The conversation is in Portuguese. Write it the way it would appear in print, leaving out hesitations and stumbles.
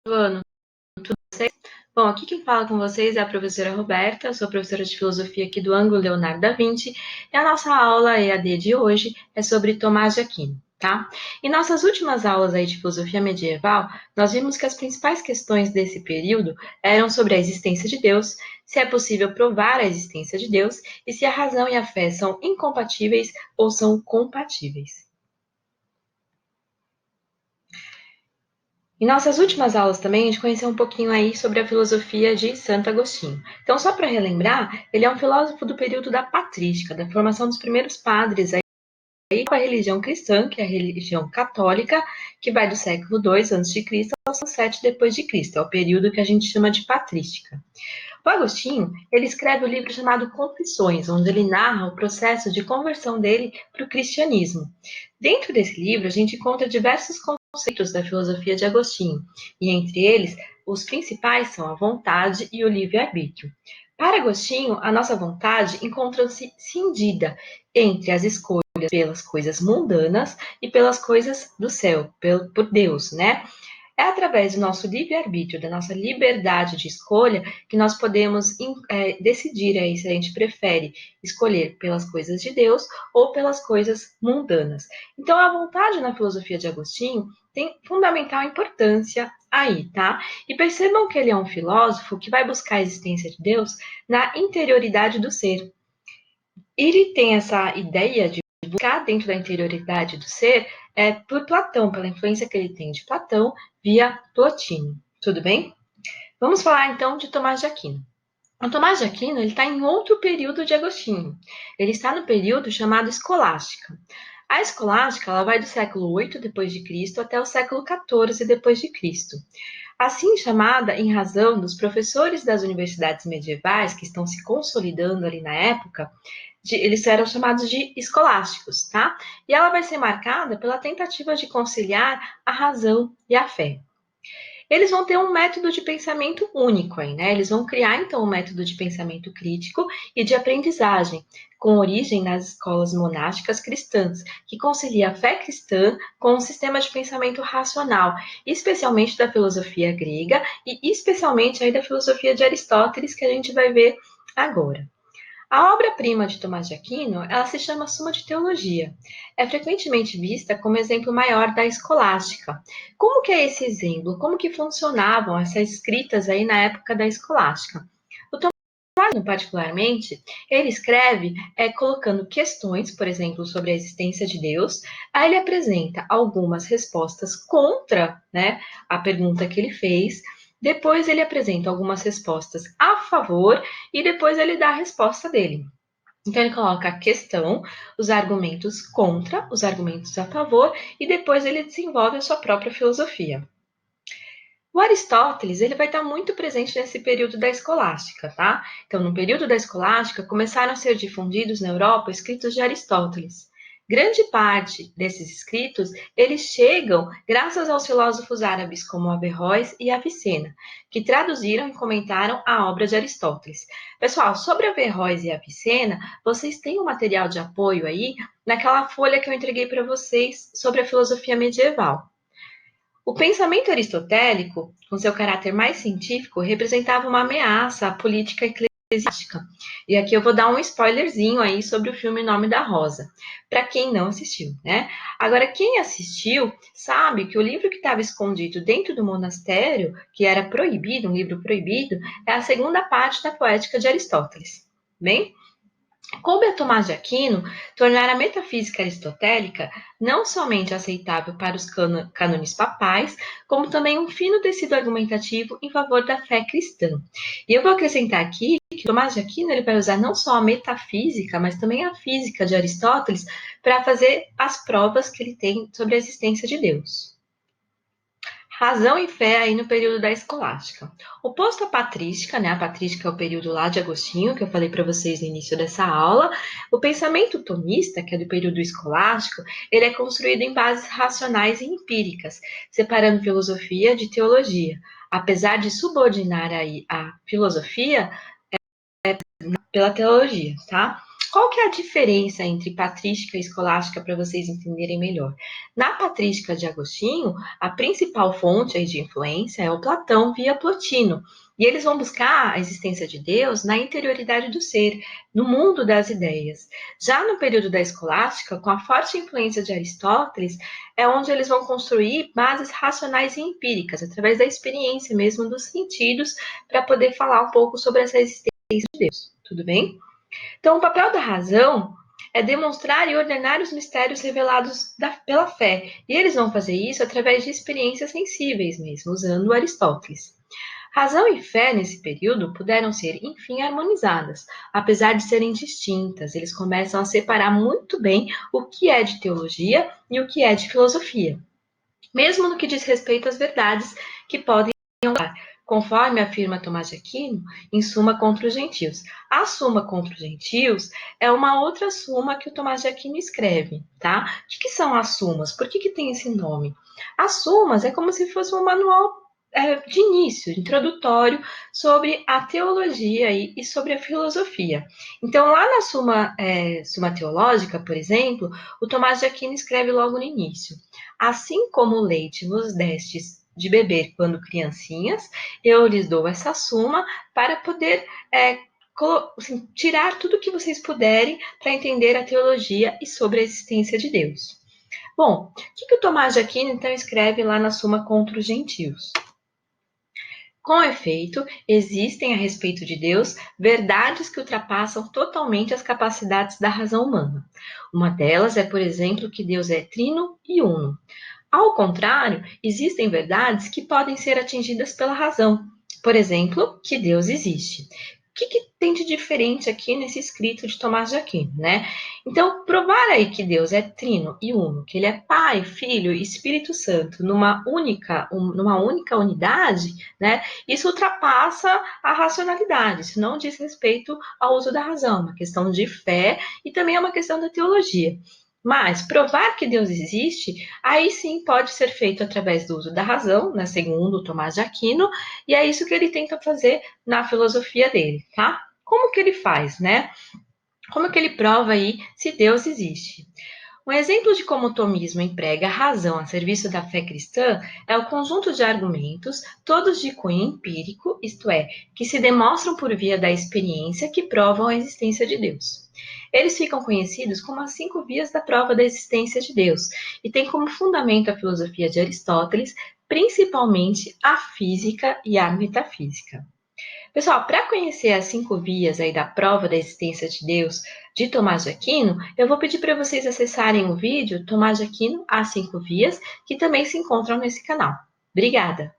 ano, tudo bem? Bom, aqui quem fala com vocês é a professora Roberta, eu sou professora de filosofia aqui do ângulo Leonardo da Vinci, e a nossa aula EAD de hoje é sobre Tomás de Aquino, tá? Em nossas últimas aulas aí de filosofia medieval, nós vimos que as principais questões desse período eram sobre a existência de Deus, se é possível provar a existência de Deus e se a razão e a fé são incompatíveis ou são compatíveis. Em nossas últimas aulas também, a gente conheceu um pouquinho aí sobre a filosofia de Santo Agostinho. Então, só para relembrar, ele é um filósofo do período da patrística, da formação dos primeiros padres aí com a religião cristã, que é a religião católica, que vai do século II a.C. ao século VII depois de Cristo, é o período que a gente chama de patrística. O Agostinho, ele escreve um livro chamado Confissões, onde ele narra o processo de conversão dele para o cristianismo. Dentro desse livro, a gente encontra diversos conceitos da filosofia de Agostinho, e entre eles, os principais são a vontade e o livre-arbítrio. Para Agostinho, a nossa vontade encontra-se cindida entre as escolhas pelas coisas mundanas e pelas coisas do céu, por Deus, né? É através do nosso livre-arbítrio, da nossa liberdade de escolha, que nós podemos decidir aí se a gente prefere escolher pelas coisas de Deus ou pelas coisas mundanas. Então, a vontade na filosofia de Agostinho tem fundamental importância aí, tá? E percebam que ele é um filósofo que vai buscar a existência de Deus na interioridade do ser. Ele tem essa ideia de buscar dentro da interioridade do ser por Platão, pela influência que ele tem de Platão via Plotino. Tudo bem? Vamos falar então de Tomás de Aquino. O Tomás de Aquino está em outro período de Agostinho. Ele está no período chamado Escolástica. A Escolástica ela vai do século 8 depois de Cristo até o século 14 depois de Cristo. Assim chamada em razão dos professores das universidades medievais que estão se consolidando ali na época, eles eram chamados de escolásticos, tá? E ela vai ser marcada pela tentativa de conciliar a razão e a fé. Eles vão ter um método de pensamento único aí, né? Eles vão criar então um método de pensamento crítico e de aprendizagem, com origem nas escolas monásticas cristãs, que concilia a fé cristã com um sistema de pensamento racional, especialmente da filosofia grega e especialmente aí da filosofia de Aristóteles, que a gente vai ver agora. A obra-prima de Tomás de Aquino, ela se chama Suma de Teologia. É frequentemente vista como exemplo maior da escolástica. Como que é esse exemplo? Como que funcionavam essas escritas aí na época da escolástica? O Tomás, particularmente, ele escreve colocando questões, por exemplo, sobre a existência de Deus. Aí ele apresenta algumas respostas contra, né, a pergunta que ele fez. Depois ele apresenta algumas respostas a favor e depois ele dá a resposta dele. Então ele coloca a questão, os argumentos contra, os argumentos a favor e depois ele desenvolve a sua própria filosofia. O Aristóteles ele vai estar muito presente nesse período da escolástica, tá? Então, no período da escolástica, começaram a ser difundidos na Europa escritos de Aristóteles. Grande parte desses escritos, eles chegam graças aos filósofos árabes como Averroes e Avicena, que traduziram e comentaram a obra de Aristóteles. Pessoal, sobre Averroes e Avicena, vocês têm um material de apoio aí naquela folha que eu entreguei para vocês sobre a filosofia medieval. O pensamento aristotélico, com seu caráter mais científico, representava uma ameaça à política eclesiástica. E aqui eu vou dar um spoilerzinho aí sobre o filme Nome da Rosa, para quem não assistiu, né? Agora, quem assistiu sabe que o livro que estava escondido dentro do monastério, que era proibido, um livro proibido, é a segunda parte da Poética de Aristóteles. Bem, coube a Tomás de Aquino tornar a metafísica aristotélica não somente aceitável para os cânones papais, como também um fino tecido argumentativo em favor da fé cristã. E eu vou acrescentar aqui que Tomás de Aquino ele vai usar não só a metafísica, mas também a física de Aristóteles para fazer as provas que ele tem sobre a existência de Deus. Razão e fé aí no período da escolástica. Oposto à patrística, né? A patrística é o período lá de Agostinho, que eu falei para vocês no início dessa aula. O pensamento tomista, que é do período escolástico, ele é construído em bases racionais e empíricas, separando filosofia de teologia. Apesar de subordinar aí a filosofia pela teologia, tá? Qual que é a diferença entre patrística e escolástica para vocês entenderem melhor? Na patrística de Agostinho, a principal fonte aí de influência é o Platão via Plotino. E eles vão buscar a existência de Deus na interioridade do ser, no mundo das ideias. Já no período da escolástica, com a forte influência de Aristóteles, é onde eles vão construir bases racionais e empíricas, através da experiência mesmo dos sentidos, para poder falar um pouco sobre essa existência de Deus. Tudo bem? Então, o papel da razão é demonstrar e ordenar os mistérios revelados pela fé. E eles vão fazer isso através de experiências sensíveis mesmo, usando Aristóteles. Razão e fé, nesse período, puderam ser, enfim, harmonizadas, apesar de serem distintas. Eles começam a separar muito bem o que é de teologia e o que é de filosofia, mesmo no que diz respeito às verdades que podem mudar, conforme afirma Tomás de Aquino em Suma contra os Gentios. A Suma contra os Gentios é uma outra suma que o Tomás de Aquino escreve, tá? O que são as sumas? Por que tem esse nome? As sumas é como se fosse um manual de início, introdutório, sobre a teologia e sobre a filosofia. Então, lá na Suma Teológica, por exemplo, o Tomás de Aquino escreve logo no início: assim como o leite vos destes de beber quando criancinhas, eu lhes dou essa suma para poder assim, tirar tudo que vocês puderem para entender a teologia e sobre a existência de Deus. Bom, o que o Tomás de Aquino então escreve lá na Suma contra os Gentios? Com efeito, existem a respeito de Deus verdades que ultrapassam totalmente as capacidades da razão humana. Uma delas é, por exemplo, que Deus é trino e uno. Ao contrário, existem verdades que podem ser atingidas pela razão. Por exemplo, que Deus existe. O que tem de diferente aqui nesse escrito de Tomás de Aquino, né? Então, provar aí que Deus é trino e uno, que ele é Pai, Filho e Espírito Santo numa única unidade, né? Isso ultrapassa a racionalidade, isso não diz respeito ao uso da razão, é uma questão de fé e também é uma questão da teologia. Mas provar que Deus existe, aí sim pode ser feito através do uso da razão, né, segundo Tomás de Aquino, e é isso que ele tenta fazer na filosofia dele, tá? Como que ele faz, né? Como que ele prova aí se Deus existe? Um exemplo de como o tomismo emprega a razão a serviço da fé cristã é o conjunto de argumentos, todos de cunho empírico, isto é, que se demonstram por via da experiência que provam a existência de Deus. Eles ficam conhecidos como as 5 vias da prova da existência de Deus e têm como fundamento a filosofia de Aristóteles, principalmente a física e a metafísica. Pessoal, para conhecer as 5 vias aí da prova da existência de Deus de Tomás de Aquino, eu vou pedir para vocês acessarem o vídeo Tomás de Aquino, as 5 vias, que também se encontram nesse canal. Obrigada!